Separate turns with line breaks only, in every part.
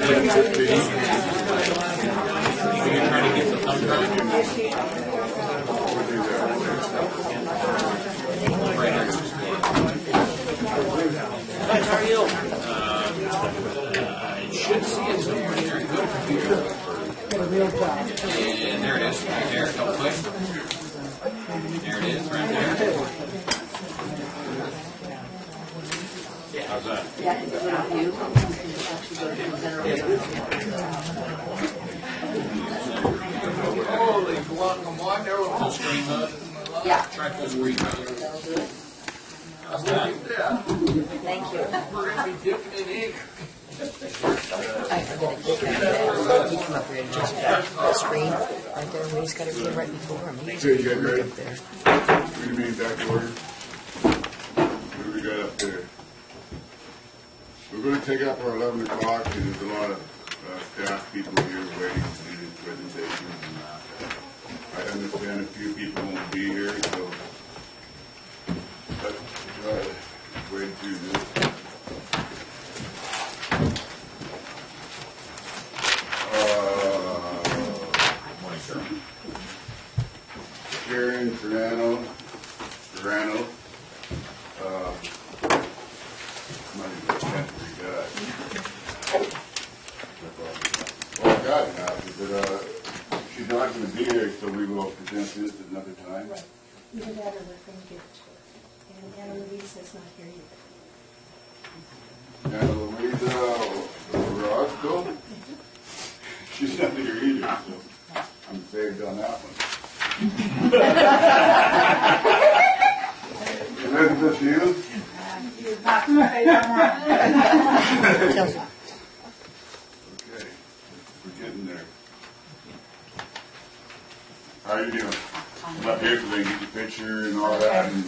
How are you? I should see it somewhere here. Go to computer. And there it is. Right there. Don't click. There it is. Right there. How's that?
Yeah, it's about you.
Holy guacamole. Full screen mode?
Yeah.
Try full screen mode.
That'll do it.
How's that?
Thank you.
We're going to be dipping in ink.
I forget to kick out there. He come up here and just that screen right there where he's got everything right before him. He's
Okay, you got
right
ready?
up there.
We mean back to order. What do we got up there? We're going to take up our 11 o'clock, and there's a lot of staff people here waiting to do this presentation. I understand a few people won't be here, so let's try to wade through this.
Morning, sir.
Karen Serrano. Well, I got it now, but she's not going to be here, so we will present this at another time.
Right. Either that or we're going to give it to her. And Anna Louisa's not here either.
Anna Louisa Roscoe, she's not here either, so I'm saved on that one. Elizabeth Hughes?
You're not going to say that
Tells you.
Okay, we're getting there. How are you doing? I'm up here so they can get the picture and all that, and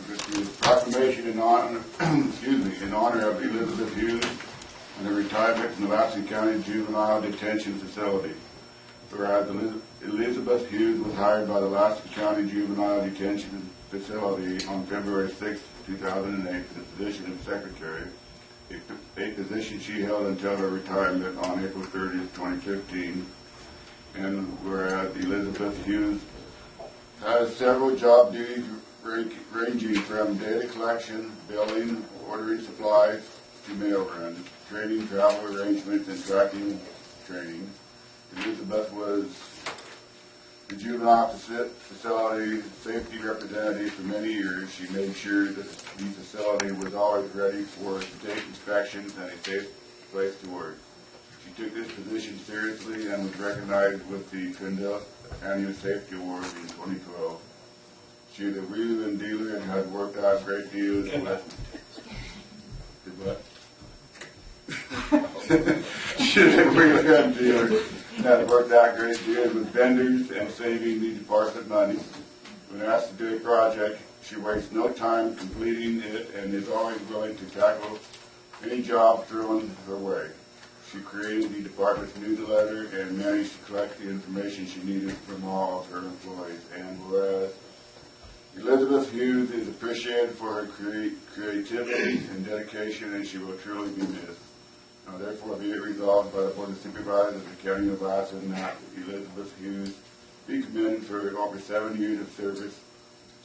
the proclamation in honor, excuse me, in honor of Elizabeth Hughes and her retirement from the Lassen County Juvenile Detention Facility. Whereas Elizabeth Hughes was hired by the Lassen County Juvenile Detention Facility on February 6, 2008 for the position of secretary, a position she held until her retirement on April 30, 2015. And whereas Elizabeth Hughes has several job duties ranging from data collection, billing, ordering supplies, to mail runs, training, travel arrangements, and tracking training. Elizabeth was the juvenile facility safety representative for many years. She made sure that the facility was always ready for state inspections and a safe place to work. She took this position seriously and was recognized with the Kendall Annual Safety Award in 2012. She was a wheeler and dealer and had worked out a great deal with she was a wheeler and dealer and had worked out a great deal with vendors and saving the department money. When asked to do a project, she wastes no time completing it and is always willing to tackle any job thrown her way. She created the department's newsletter and managed to collect the information she needed from all of her employees. And whereas Elizabeth Hughes is appreciated for her creativity and dedication, and she will truly be missed. Now, therefore, be it resolved by the Board of Supervisors of the County of Lassen that Elizabeth Hughes be commended for over 7 years of service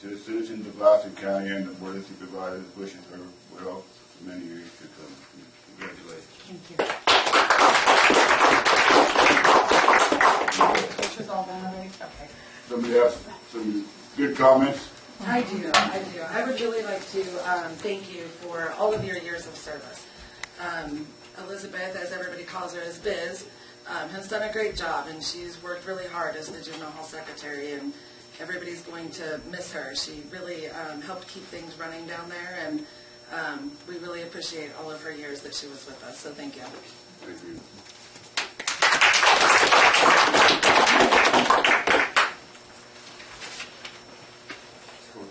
to the citizens of Lassen County, and the Board of Supervisors wishes her well for many years to come. Congratulations.
Thank you.
Pictures all done already? Okay.
Somebody has some good comments?
I do. I would really like to thank you for all of your years of service. Elizabeth, as everybody calls her, is Biz, has done a great job, and she's worked really hard as the juvenile hall secretary, and everybody's going to miss her. She really helped keep things running down there, and we really appreciate all of her years that she was with us, so thank you.
Thank you.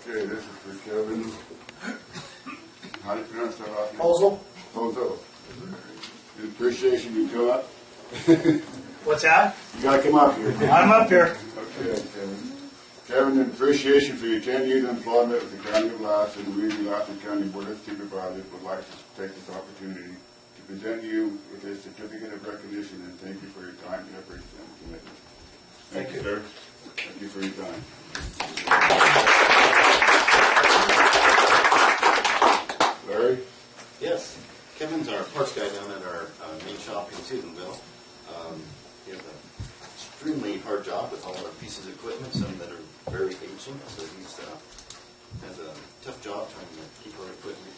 Okay, this is for Kevin. How do you pronounce that last name? Ozo. In appreciation you come up.
What's that?
You gotta come up here.
I'm up here.
Okay, Kevin. Kevin, in appreciation for your 10 years employment with the County of Lassen, we, the Lassen County Board of Supervisors, would like to take this opportunity to present you with a certificate of recognition and thank you for your time, efforts, and commitment.
Thank you.
Sir. Thank you for your time. Larry?
Yes, Kevin's our parts guy down at our main shop in Susanville. He has an extremely hard job with all our pieces of equipment, some that are very ancient, so he's has a tough job trying to keep our equipment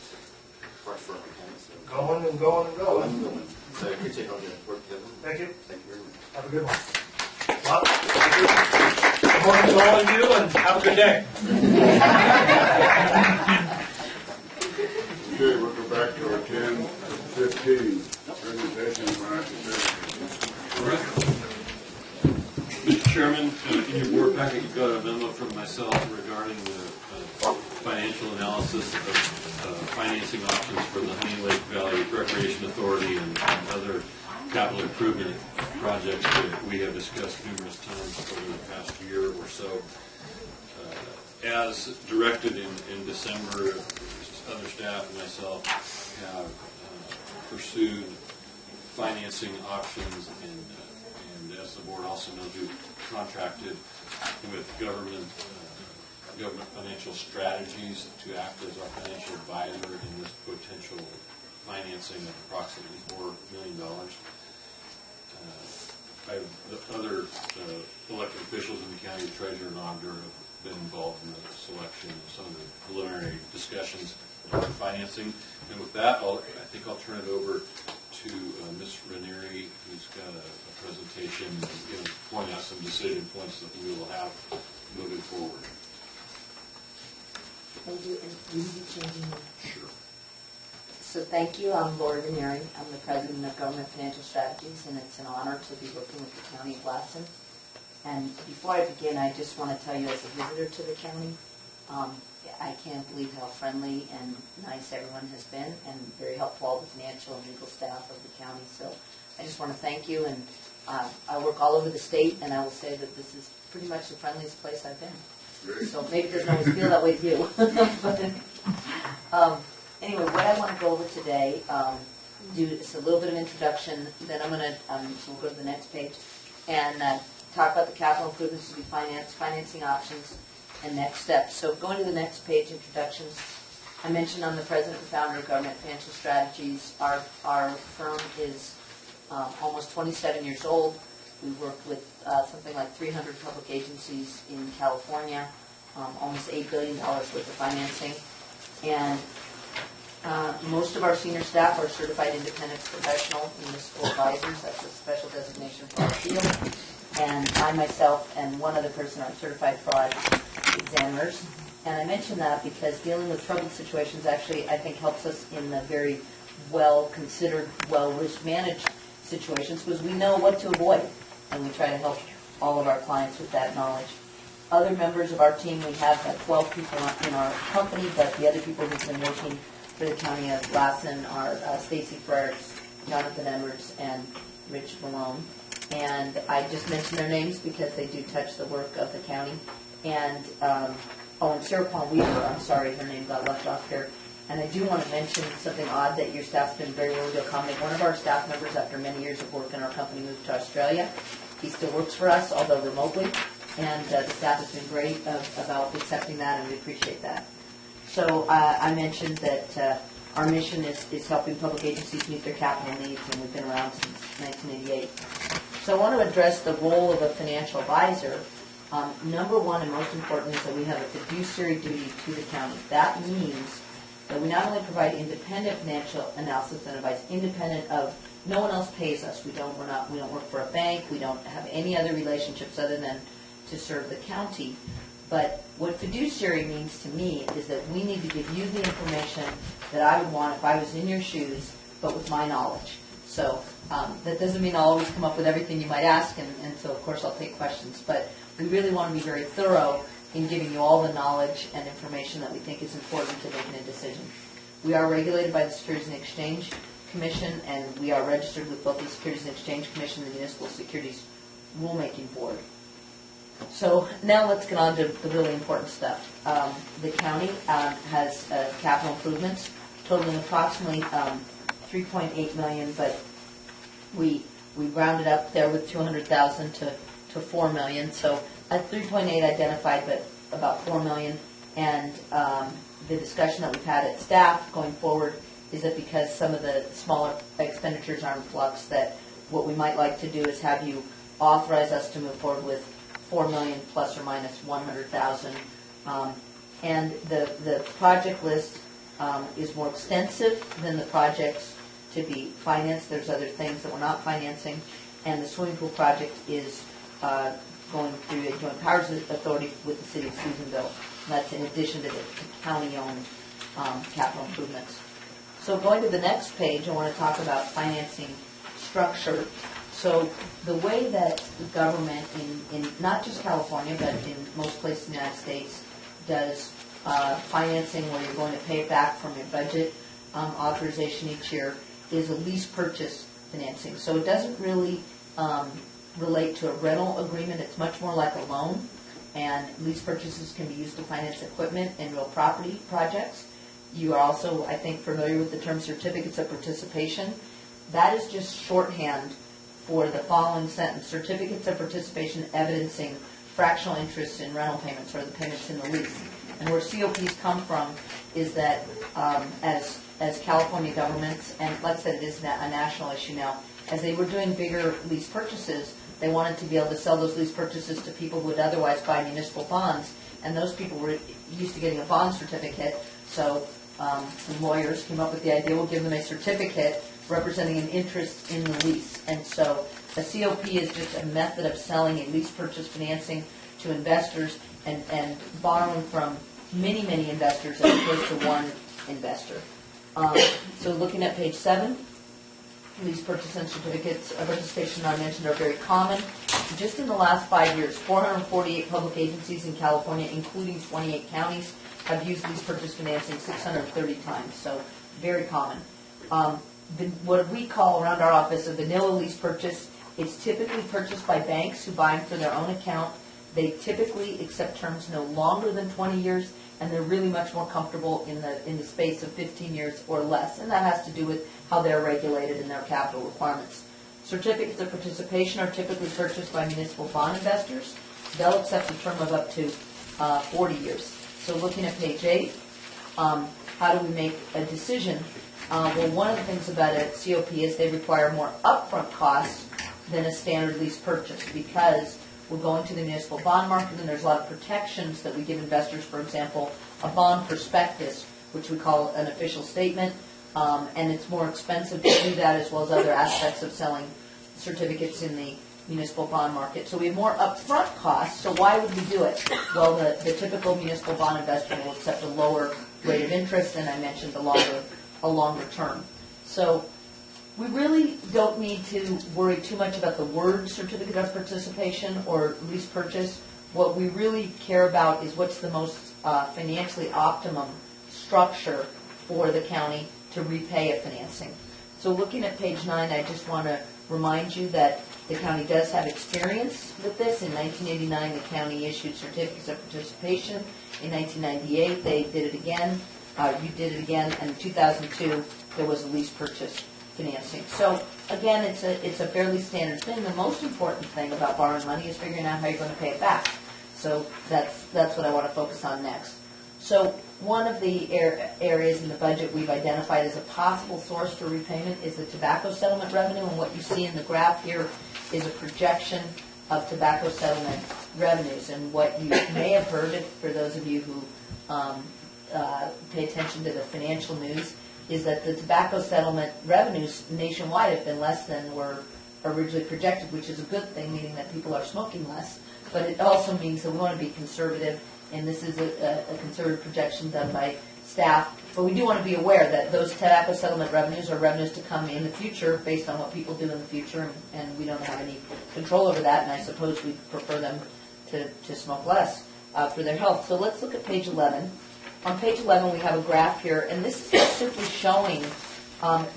parts for our mechanics.
Going and going and going.
So I appreciate all the work, Kevin.
Thank you.
Thank you very much.
Have a good one. Well, thank you. Good morning to all of you, and have a good day.
Okay, we'll go back to our 10:15 presentation of financial services.
Mr. Chairman, in your board packet, you've got a memo from myself regarding the financial analysis of financing options for the Honey Lake Valley Recreation Authority and other capital improvement projects that we have discussed numerous times over the past year or so. As directed in December, other staff and myself have pursued financing options, and as the board also knows, we've contracted with government financial strategies to act as our financial advisor in this potential financing of approximately $4 million. The other elected officials in the county, the treasurer and auditor, have been involved in the selection of some of the preliminary discussions on financing. And with that, I think I'll turn it over to Ms. Ranieri, who's got a presentation and going to point out some decision points that we will have moving forward.
Thank you, and will you be changing them?
Sure.
So thank you, I'm Laura Ranieri. I'm the president of Government Financial Strategies, and it's an honor to be working with the County of Lassen. And before I begin, I just want to tell you, as a visitor to the county, I can't believe how friendly and nice everyone has been, and very helpful, all the financial and legal staff of the county. So I just want to thank you, and I work all over the state, and I will say that this is pretty much the friendliest place I've been. So maybe it doesn't always feel that way to you. But anyway, what I want to go over today, do is a little bit of introduction, then I'm going to, so we'll go to the next page, and talk about the capital improvements to be financed, financing options, and next steps. So going to the next page, introductions. I mentioned I'm the president and founder of Government Financial Strategies. Our firm is almost 27 years old. We work with something like 300 public agencies in California, almost $8 billion worth of financing. And most of our senior staff are certified independent professional municipal advisors. That's a special designation for our field. And I myself and one other person are certified fraud examiners. And I mention that because dealing with troubled situations actually, I think, helps us in the very well-considered, well-risk-managed situations, because we know what to avoid, and we try to help all of our clients with that knowledge. Other members of our team, we have 12 people in our company, but the other people who've been working for the County of Lassen are Stacy Frericks, Jonathan Edwards, and Rich Malone. And I just mention their names because they do touch the work of the county. And, and Sarah Paul Weaver, I'm sorry, her name got left off here. And I do want to mention something odd that your staff's been very willing to accommodate. One of our staff members, after many years of work in our company, moved to Australia. He still works for us, although remotely. And the staff has been great about accepting that, and we appreciate that. So I mentioned that our mission is helping public agencies meet their capital needs, and we've been around since 1988. So I want to address the role of a financial advisor. Number one and most important is that we have a fiduciary duty to the county. That means that we not only provide independent financial analysis and advice, independent of, no one else pays us. We don't work for a bank. We don't have any other relationships other than to serve the county. But what fiduciary means to me is that we need to give you the information that I would want if I was in your shoes, but with my knowledge. So that doesn't mean I'll always come up with everything you might ask, and so of course I'll take questions. But we really want to be very thorough in giving you all the knowledge and information that we think is important to making a decision. We are regulated by the Securities and Exchange Commission, and we are registered with both the Securities and Exchange Commission and the Municipal Securities Rulemaking Board. So now let's get on to the really important stuff. The county has capital improvements totaling approximately 3.8 million, but we rounded up there with 200,000 to 4 million. So at 3.8 identified, but about 4 million. And the discussion that we've had at staff going forward is that because some of the smaller expenditures are in flux, that what we might like to do is have you authorize us to move forward with 4 million plus or minus 100,000. And the project list is more extensive than the projects to be financed. There's other things that we're not financing. And the swimming pool project is going through a joint powers authority with the city of Susanville. And that's in addition to the county-owned capital improvements. So going to the next page, I want to talk about financing structure. So the way that the government, in not just California, but in most places in the United States, does financing where you're going to pay it back from your budget authorization each year is a lease purchase financing. So it doesn't really relate to a rental agreement. It's much more like a loan. And lease purchases can be used to finance equipment and real property projects. You are also, I think, familiar with the term certificates of participation. That is just shorthand for the following sentence: certificates of participation evidencing fractional interest in rental payments or the payments in the lease. And where COPs come from is that as California governments, and like I said, it is a national issue now, as they were doing bigger lease purchases, they wanted to be able to sell those lease purchases to people who would otherwise buy municipal bonds, and those people were used to getting a bond certificate. So some lawyers came up with the idea, we'll give them a certificate representing an interest in the lease. And so a COP is just a method of selling a lease purchase financing to investors and borrowing from many, many investors as opposed to one investor. So looking at page 7, lease purchase and certificates of participation I mentioned are very common. Just in the last 5 years, 448 public agencies in California, including 28 counties, have used lease purchase financing 630 times, so very common. What we call around our office a vanilla lease purchase, it's typically purchased by banks who buy them for their own account. They typically accept terms no longer than 20 years, and they're really much more comfortable in the space of 15 years or less, and that has to do with how they're regulated and their capital requirements. Certificates of participation are typically purchased by municipal bond investors. They'll accept a term of up to 40 years. So looking at page 8, how do we make a decision? Well, one of the things about a COP is they require more upfront costs than a standard lease purchase because we're going to the municipal bond market and there's a lot of protections that we give investors. For example, a bond prospectus, which we call an official statement, and it's more expensive to do that as well as other aspects of selling certificates in the municipal bond market. So we have more upfront costs, so why would we do it? Well, the typical municipal bond investor will accept a lower rate of interest, and I mentioned a longer term. So we really don't need to worry too much about the word certificate of participation or lease purchase. What we really care about is what's the most financially optimum structure for the county to repay a financing. So looking at page 9, I just want to remind you that the county does have experience with this. In 1989, the county issued certificates of participation. In 1998, they did it again. You did it again. And in 2002, there was a lease purchase financing. So again, it's a fairly standard thing. The most important thing about borrowing money is figuring out how you're going to pay it back. So that's what I want to focus on next. So one of the areas in the budget we've identified as a possible source for repayment is the tobacco settlement revenue, and what you see in the graph here is a projection of tobacco settlement revenues. And what you may have heard, for those of you who pay attention to the financial news, is that the tobacco settlement revenues nationwide have been less than were originally projected, which is a good thing, meaning that people are smoking less. But it also means that we want to be conservative, and this is a conservative projection done by staff. But we do want to be aware that those tobacco settlement revenues are revenues to come in the future based on what people do in the future, and we don't have any control over that, and I suppose we prefer them to smoke less for their health. So let's look at page 11. On page 11, we have a graph here, and this is simply showing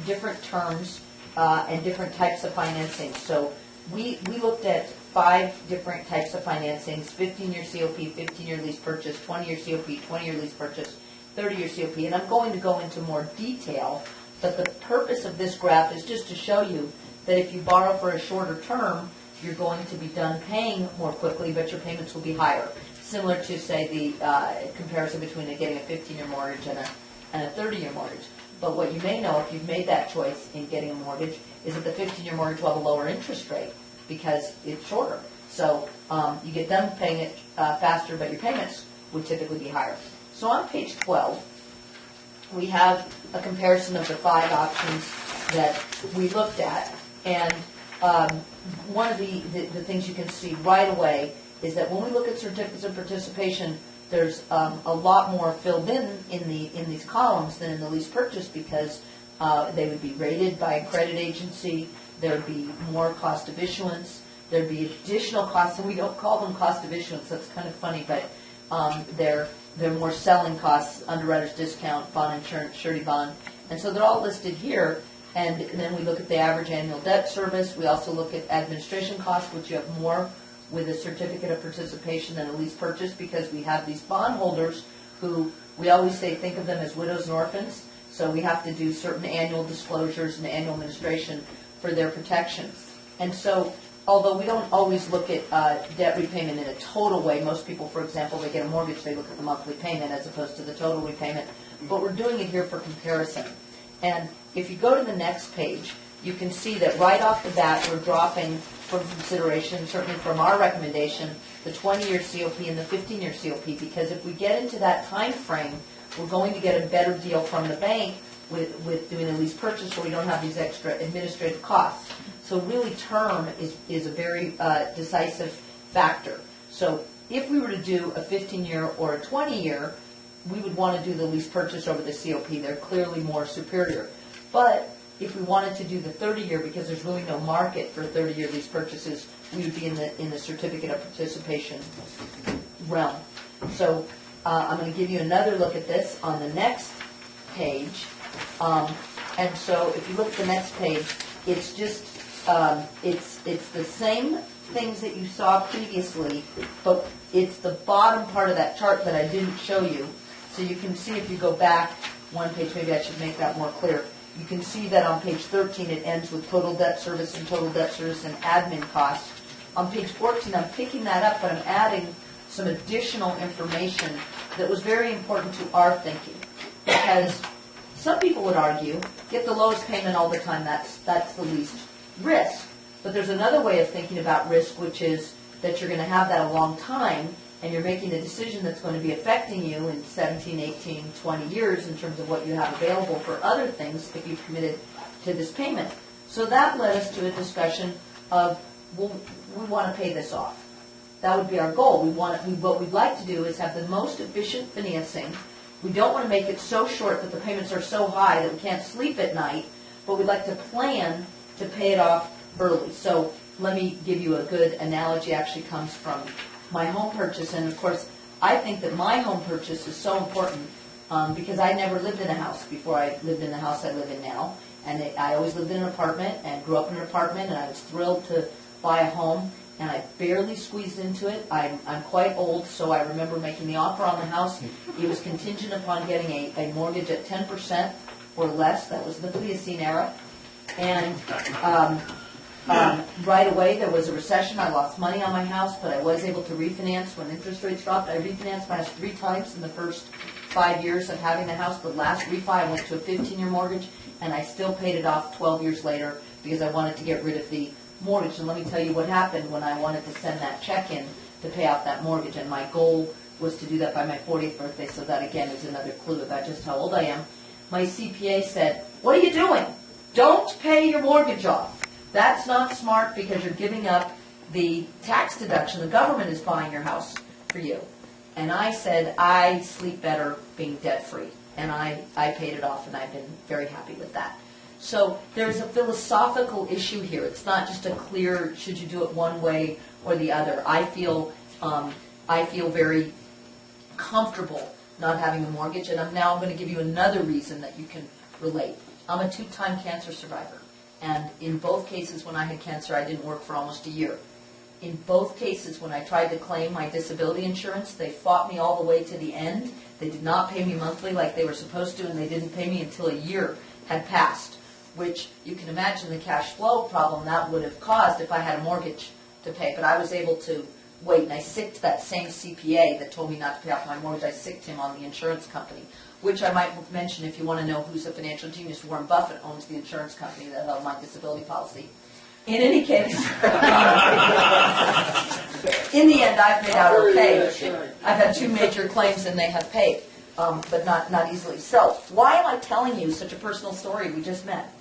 different terms and different types of financing. So we looked at 5 different types of financings: 15-year COP, 15-year lease purchase, 20-year COP, 20-year lease purchase, 30-year COP. And I'm going to go into more detail But the purpose of this graph is just to show you that if you borrow for a shorter term, you're going to be done paying more quickly, but your payments will be higher. Similar to, say, the comparison between getting a 15-year mortgage and a 30-year mortgage. But what you may know, if you've made that choice in getting a mortgage, is that the 15-year mortgage will have a lower interest rate because it's shorter. So you get done paying it faster, but your payments would typically be higher. So on page 12, we have a comparison of the 5 options that we looked at. And one of the things you can see right away is that when we look at certificates of participation, there's a lot more filled in these columns than in the lease purchase, because they would be rated by a credit agency, there would be more cost of issuance, there'd be additional costs, and we don't call them cost of issuance, that's kind of funny, but they're more selling costs, underwriter's discount, bond insurance, surety bond, and so they're all listed here. And then we look at the average annual debt service. We also look at administration costs, which you have more with a certificate of participation than a lease purchase, because we have these bondholders who we always say think of them as widows and orphans. So we have to do certain annual disclosures and annual administration for their protection. And so although we don't always look at debt repayment in a total way, most people, for example, they get a mortgage, they look at the monthly payment as opposed to the total repayment, but we're doing it here for comparison. And if you go to the next page, you can see that right off the bat we're dropping from consideration, certainly from our recommendation, the 20-year COP and the 15-year COP, because if we get into that time frame, we're going to get a better deal from the bank with doing a lease purchase, so we don't have these extra administrative costs. So really term is a very decisive factor. So if we were to do a 15-year or a 20-year, we would want to do the lease purchase over the COP. They're clearly more superior. But if we wanted to do the 30-year, because there's really no market for 30-year lease purchases, we would be in the certificate of participation realm. So I'm going to give you another look at this on the next page. And so if you look at the next page, it's just it's the same things that you saw previously, but it's the bottom part of that chart that I didn't show you. So you can see if you go back one page, maybe I should make that more clear. You can see that on page 13 it ends with total debt service and admin costs. On page 14 I'm picking that up, but I'm adding some additional information that was very important to our thinking. Because some people would argue, get the lowest payment all the time, that's the least risk. But there's another way of thinking about risk, which is that you're going to have that a long time, and you're making a decision that's going to be affecting you in 17, 18, 20 years in terms of what you have available for other things if you've committed to this payment. So that led us to a discussion of, well, we want to pay this off. That would be our goal. What we'd like to do is have the most efficient financing. We don't want to make it so short that the payments are so high that we can't sleep at night, but we'd like to plan to pay it off early. So let me give you a good analogy. Actually comes from my home purchase, and of course I think that my home purchase is so important because I never lived in a house before I lived in the house I live in now, and I always lived in an apartment and grew up in an apartment, and I was thrilled to buy a home, and I barely squeezed into it. I'm quite old, so I remember making the offer on the house. It was contingent upon getting a mortgage at 10% or less. That was the Pliocene era, and right away there was a recession. I lost money on my house, but I was able to refinance when interest rates dropped. I refinanced my house 3 times in the first 5 years of having the house. The last refi I went to a 15-year mortgage, and I still paid it off 12 years later because I wanted to get rid of the mortgage. And let me tell you what happened when I wanted to send that check in to pay off that mortgage, and my goal was to do that by my 40th birthday, so that again is another clue about just how old I am. My CPA said, "What are you doing? Don't pay your mortgage off. That's not smart because you're giving up the tax deduction. The government is buying your house for you." And I said, I sleep better being debt-free. And I paid it off, and I've been very happy with that. So there's a philosophical issue here. It's not just a clear, should you do it one way or the other. I feel very comfortable not having a mortgage, and I'm going to give you another reason that you can relate. I'm a 2-time cancer survivor. And in both cases when I had cancer, I didn't work for almost a year. In both cases, when I tried to claim my disability insurance, they fought me all the way to the end. They did not pay me monthly like they were supposed to, and they didn't pay me until a year had passed, which you can imagine the cash flow problem that would have caused if I had a mortgage to pay. But I was able to wait, and I sicked that same CPA that told me not to pay off my mortgage. I sicked him on the insurance company, which I might mention if you want to know who's a financial genius. Warren Buffett owns the insurance company that held my disability policy. In any case, in the end, I've made out okay. I've had 2 major claims and they have paid, but not easily. So why am I telling you such a personal story? We just met.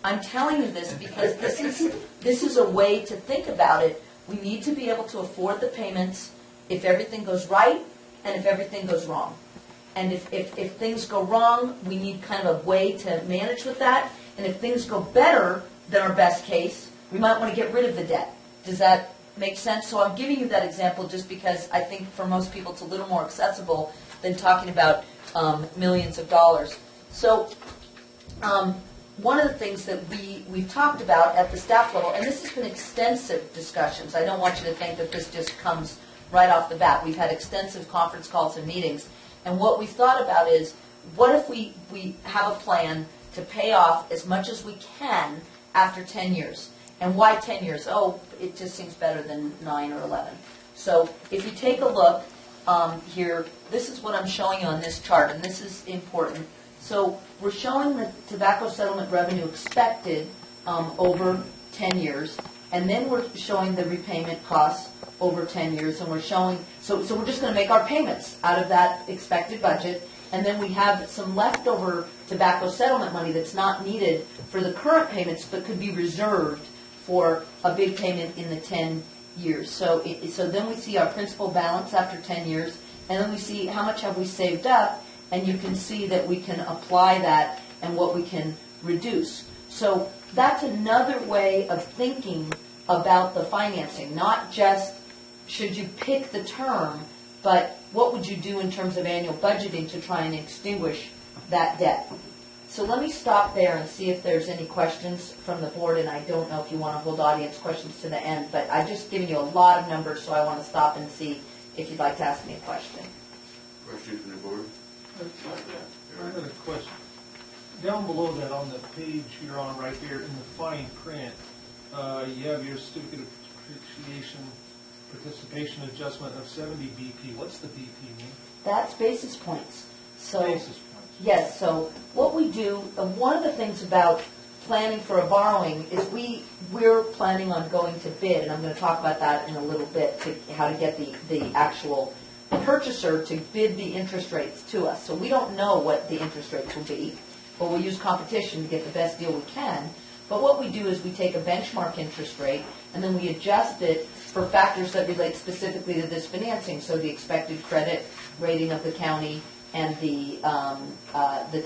I'm telling you this because this is a way to think about it. We need to be able to afford the payments if everything goes right and if everything goes wrong. And if things go wrong, we need kind of a way to manage with that. And if things go better than our best case, we might want to get rid of the debt. Does that make sense? So I'm giving you that example just because I think for most people it's a little more accessible than talking about millions of dollars. So one of the things that we've talked about at the staff level, and this has been extensive discussions. I don't want you to think that this just comes right off the bat. We've had extensive conference calls and meetings. And what we've thought about is, what if we have a plan to pay off as much as we can after 10 years? And why 10 years? Oh, it just seems better than 9 or 11. So if you take a look here, this is what I'm showing you on this chart, and this is important. So we're showing the tobacco settlement revenue expected over 10 years, and then we're showing the repayment costs over 10 years, and we're showing, so we're just going to make our payments out of that expected budget, and then we have some leftover tobacco settlement money that's not needed for the current payments, but could be reserved for a big payment in the 10 years. So then we see our principal balance after 10 years, and then we see how much have we saved up, and you can see that we can apply that and what we can reduce. So that's another way of thinking about the financing, not just should you pick the term, but what would you do in terms of annual budgeting to try and extinguish that debt. So let me stop there and see if there's any questions from the board, and I don't know if you want to hold audience questions to the end, but I've just given you a lot of numbers, so I want to stop and see if you'd like to ask me a question.
Question from the board?
I have a question. Down below that on the page you're on right there in the fine print, you have your certificate of appreciation participation adjustment of 70 BP. What's the BP mean?
That's basis points. So,
Basis points.
yes, so what we do, one of the things about planning for a borrowing is we're planning on going to bid, and I'm going to talk about that in a little bit, to how to get the actual purchaser to bid the interest rates to us. So we don't know what the interest rates will be, but we'll use competition to get the best deal we can. But what we do is we take a benchmark interest rate, and then we adjust it for factors that relate specifically to this financing, so the expected credit rating of the county and the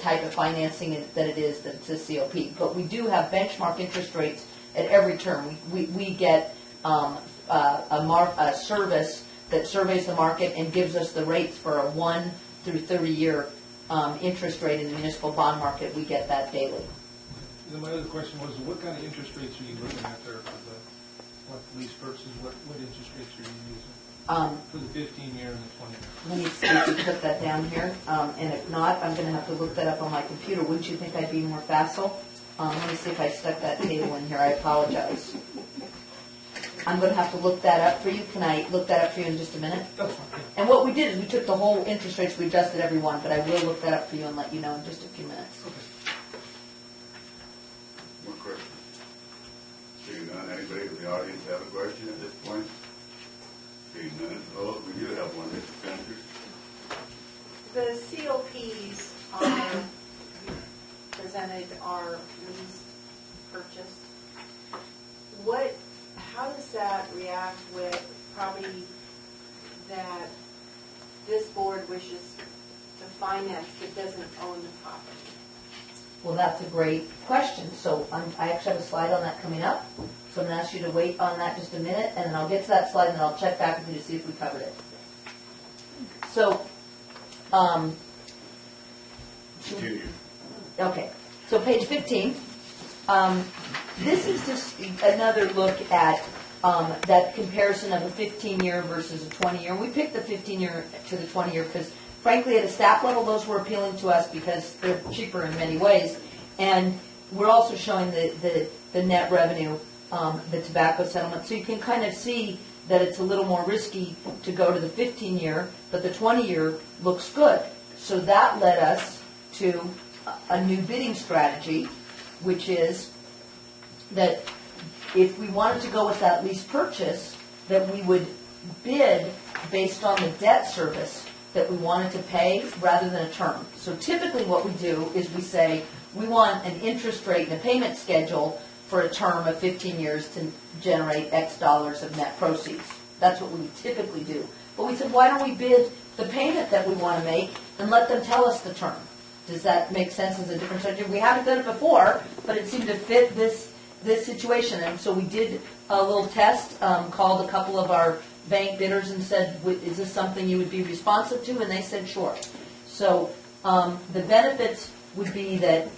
type of financing that it is that's a COP. But we do have benchmark interest rates at every term. We get a service that surveys the market and gives us the rates for a 1 through 30-year interest rate in the municipal bond market. We get that daily.
Then my other question was, what kind of interest rates are you looking at there for the lease purchases? What interest rates are you using for the 15-year and the 20-year?
Let me see if you put that down here. And if not, I'm going to have to look that up on my computer. Wouldn't you think I'd be more facile? Let me see if I stuck that table in here. I apologize. I'm going to have to look that up for you. Can I look that up for you in just a minute?
That's fine.
And what we did is we took the whole interest rates, we adjusted every one, but I will look that up for you and let you know in just a few minutes.
More questions? Seeing none, anybody in the audience have a question at this point? Seeing none, oh, we do have one, Mr. Spencer.
The COPs are presented are lease purchased. How does that react with property that this board wishes to finance but doesn't own the property?
Well, that's a great question. So I actually have a slide on that coming up. So I'm going to ask you to wait on that just a minute, and then I'll get to that slide, and then I'll check back with you to see if we covered it. So,
Continue.
okay. So page 15. This is just another look at that comparison of a 15-year versus a 20-year. We picked the 15-year to the 20-year because, frankly, at a staff level, those were appealing to us because they're cheaper in many ways. And we're also showing the net revenue, the tobacco settlement. So you can kind of see that it's a little more risky to go to the 15-year, but the 20-year looks good. So that led us to a new bidding strategy, which is that if we wanted to go with that lease purchase, that we would bid based on the debt service that we wanted to pay rather than a term. So typically what we do is we say we want an interest rate and a payment schedule for a term of 15 years to generate X dollars of net proceeds. That's what we would typically do. But we said, why don't we bid the payment that we want to make and let them tell us the term? Does that make sense as a different strategy? We haven't done it before, but it seemed to fit this situation. And so we did a little test, called a couple of our bank bidders and said, is this something you would be responsive to? And they said, sure. So the benefits would be that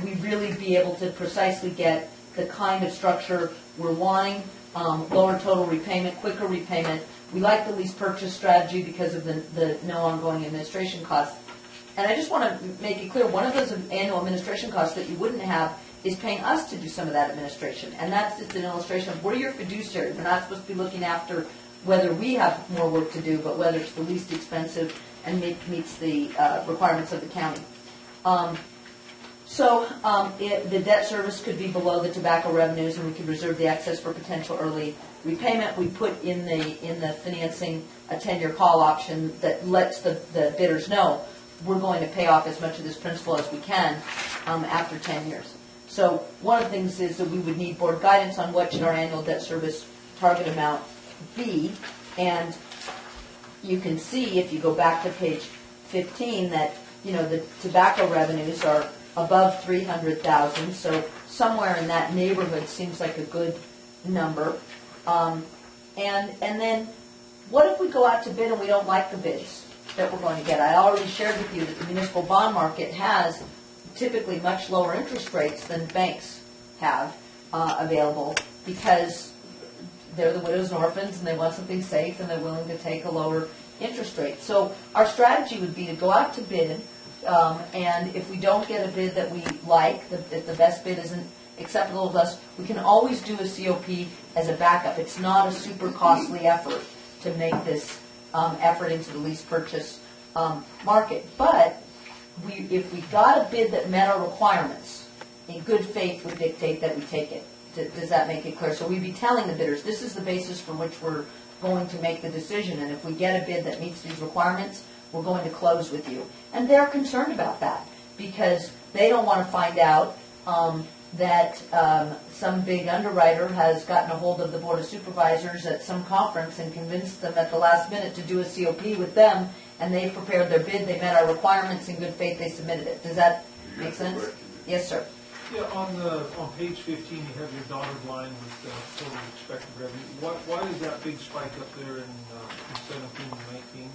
we'd really be able to precisely get the kind of structure we're wanting, lower total repayment, quicker repayment. We like the lease purchase strategy because of the no ongoing administration costs. And I just want to make it clear, one of those annual administration costs that you wouldn't have is paying us to do some of that administration. And that's just an illustration of we're your fiduciary. We're not supposed to be looking after whether we have more work to do, but whether it's the least expensive and meets the requirements of the county. The debt service could be below the tobacco revenues, and we could reserve the excess for potential early repayment. We put in the financing a 10-year call option that lets the bidders know we're going to pay off as much of this principal as we can after 10 years. So one of the things is that we would need board guidance on what should our annual debt service target amount be, and you can see if you go back to page 15 that the tobacco revenues are above 300,000, so somewhere in that neighborhood seems like a good number. And then what if we go out to bid and we don't like the bids that we're going to get? I already shared with you that the municipal bond market has typically much lower interest rates than banks have available because they're the widows and orphans and they want something safe and they're willing to take a lower interest rate. So our strategy would be to go out to bid, and if we don't get a bid that we like, if the best bid isn't acceptable to us, we can always do a COP as a backup. It's not a super costly effort to make this effort into the lease purchase market. But if we got a bid that met our requirements, in good faith would dictate that we take it. Does that make it clear? So we'd be telling the bidders, this is the basis for which we're going to make the decision, and if we get a bid that meets these requirements, we're going to close with you. And they're concerned about that because they don't want to find out that some big underwriter has gotten a hold of the Board of Supervisors at some conference and convinced them at the last minute to do a COP with them, and they prepared their bid, they met our requirements, in good faith they submitted it. Does that make sense? Yes, sir.
Yeah, on page 15, you have your dotted line with total expected revenue. Why is that big spike up there in 17 and 19?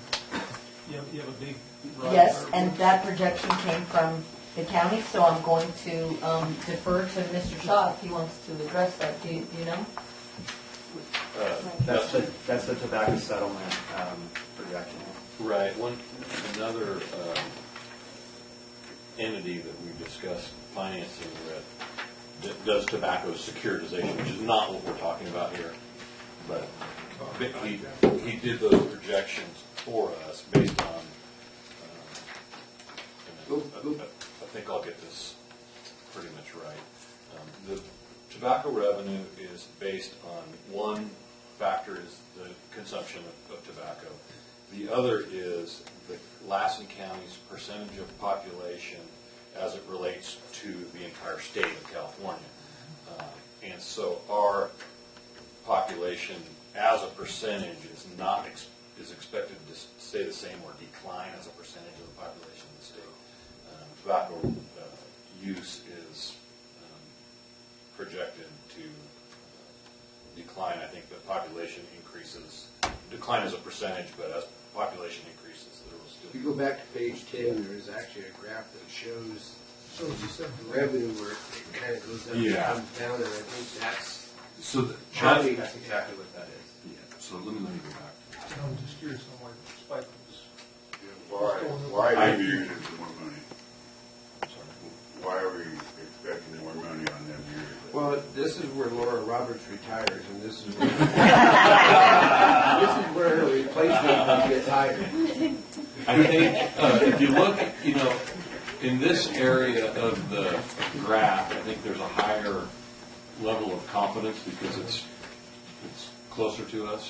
You have a big rise.
Yes, and that projection came from the county, so I'm going to defer to Mr. Shaw if he wants to address that. Do you know?
That's the tobacco settlement projection.
Right. Another entity that we discussed financing with that does tobacco securitization, which is not what we're talking about here, but he did those projections for us based on. I think I'll get this pretty much right. The tobacco revenue is based on one factor is the consumption of tobacco. The other is the Lassen County's percentage of population as it relates to the entire state of California. And so our population as a percentage is expected to stay the same or decline as a percentage of the population of the state. Tobacco use is projected to decline. I think the population decline as a percentage, but as population increases, there will still.
If you go back to page 10, there is actually a graph that shows the revenue where it kind of goes up and comes down, and I think that's showing that's exactly what that is.
Yeah. So let me go back.
I'm just curious on why the spike was.
Why are we using more money? Why are we
Well, this is where Laura Roberts retires, and this is where, this is where her replacement gets hired.
I think if you look, in this area of the graph, I think there's a higher level of confidence because it's closer to us.